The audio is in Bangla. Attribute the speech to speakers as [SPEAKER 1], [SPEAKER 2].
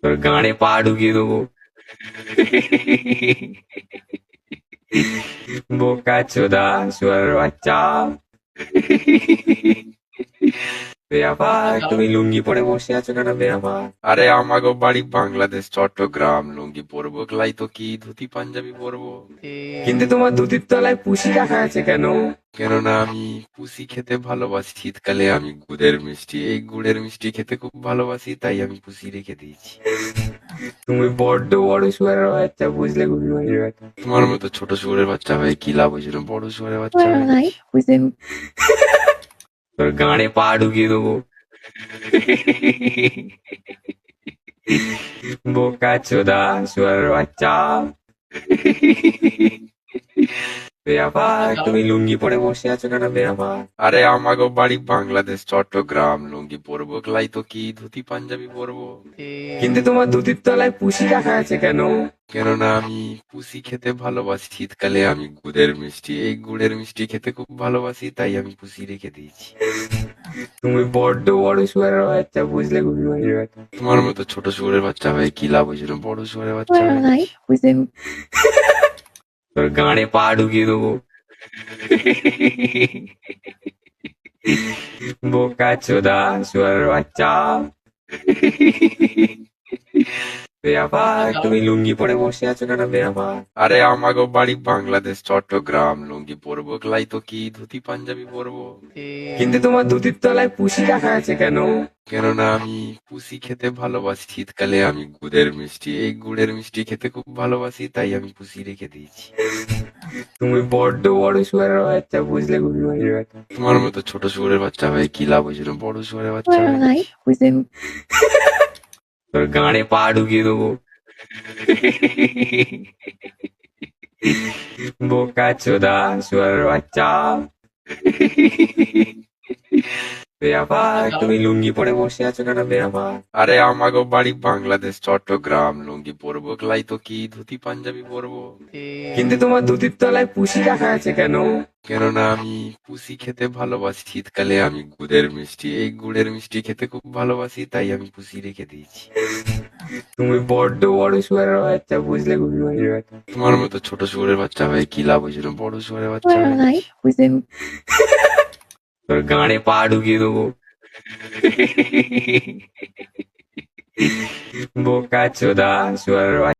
[SPEAKER 1] তোর গাঁড়ে পা ঢুকিয়ে দেবো। বোকা চোদা শুয়ারের বাচ্চা। বেয়াফা, তুমি লুঙ্গি পরে বসে আছো কেন বেয়াফা?
[SPEAKER 2] আরে আমাগো বাড়ি বাংলাদেশ চট্টগ্রাম, লুঙ্গি পরবো লাই তো কি ধুতি পাঞ্জাবি পরবো।
[SPEAKER 1] কিন্তু তোমার ধুতির তলায় পুষি রাখা আছে কেন?
[SPEAKER 2] কেননা আমি পুসি খেতে ভালোবাসি। শীতকালে আমি গুড়ের মিষ্টি, এই গুড়ের মিষ্টি খেতে খুব ভালোবাসি, তাই আমি পুসি রেখে দিয়েছি।
[SPEAKER 1] তুমি বড্ড বড় শুয়ারের বাচ্চা, বুঝলে গুলি মাইরে বাচ্চা।
[SPEAKER 2] তোমার মতো ছোট শুয়োরের বাচ্চা হয়ে কি লাভ হয়েছিল বড় শুয়োরের বাচ্চা হয়ে?
[SPEAKER 1] তোর গাঁড়ে পা ঢুকিয়ে দেবো। বোকা চোদা শুয়ারের বাচ্চা। বেয়াফা, তুমি লুঙ্গি পরে বসে আছো কেন বেয়াফা?
[SPEAKER 2] আরে আমাগো বাড়ি বাংলাদেশ চট্টগ্রাম, লুঙ্গি পরবো লাই তো কি ধুতি পাঞ্জাবি পরবো।
[SPEAKER 1] কিন্তু তোমার ধুতির তলায় পুষি রাখা আছে কেন?
[SPEAKER 2] কেননা আমি পুসি খেতে ভালোবাসি। শীতকালে আমি গুড়ের মিষ্টি, এই গুড়ের মিষ্টি খেতে খুব ভালোবাসি, তাই আমি পুসি রেখে দিয়েছি।
[SPEAKER 1] তুমি বড্ড বড় শুয়ারের বাচ্চা, বুঝলে গুলি মাইরে বাচ্চা।
[SPEAKER 2] তোমার মতো ছোট শুয়োরের বাচ্চা হয়ে কি লাভ হয়েছিল বড় শুয়োরের বাচ্চা হয়ে?
[SPEAKER 1] তোর গাঁড়ে পা ঢুকিয়ে দেবো। বোকা চোদা শুয়ারের বাচ্চা। বেয়াফা, তুমি লুঙ্গি পরে বসে আছো কেন বেয়াফা?
[SPEAKER 2] আরে আমাগো বাড়ি বাংলাদেশ চট্টগ্রাম, লুঙ্গি পরবো লাই তো কি ধুতি পাঞ্জাবি পরবো।
[SPEAKER 1] কিন্তু তোমার ধুতির তলায় পুষি রাখা আছে কেন?
[SPEAKER 2] কেননা আমি পুসি খেতে ভালোবাসি। শীতকালে আমি গুড়ের মিষ্টি, এই গুড়ের মিষ্টি খেতে খুব ভালোবাসি, তাই আমি পুসি রেখে দিয়েছি।
[SPEAKER 1] তুমি বড্ড বড় শুয়ারের বাচ্চা, বুঝলে গুলি মাইরে বাচ্চা।
[SPEAKER 2] তোমার মতো ছোট শুয়োরের বাচ্চা হয়ে কি লাভ হয়েছিল বড় শুয়োরের বাচ্চা হয়ে?
[SPEAKER 1] তোর গাঁড়ে পা ঢুকিয়ে দেবো। বোকা চোদা শুয়ারের বাচ্চা। বেয়াফা, তুমি লুঙ্গি পরে বসে আছো কেন বেয়াফা?
[SPEAKER 2] আরে আমাগো বাড়ি বাংলাদেশ চট্টগ্রাম, লুঙ্গি পরবো লাই তো কি ধুতি পাঞ্জাবি পরবো।
[SPEAKER 1] কিন্তু তোমার ধুতির তলায় পুষি রাখা আছে কেন?
[SPEAKER 2] কেননা আমি পুসি খেতে ভালোবাসি। শীতকালে আমি গুড়ের মিষ্টি, এই গুড়ের মিষ্টি খেতে খুব ভালোবাসি, তাই আমি পুসি রেখে দিয়েছি।
[SPEAKER 1] তুমি বড্ড বড় শুয়ারের বাচ্চা, বুঝলে গুলি মাইরে বাচ্চা।
[SPEAKER 2] তোমার মতো ছোট শুয়োরের বাচ্চা হয়ে কি লাভ হয়েছিল বড় শুয়োরের বাচ্চা হয়ে?
[SPEAKER 1] তোর গাঁড়ে পা ঢুকিয়ে দেবো। বোকা চোদা শুয়ারের বাচ্চা।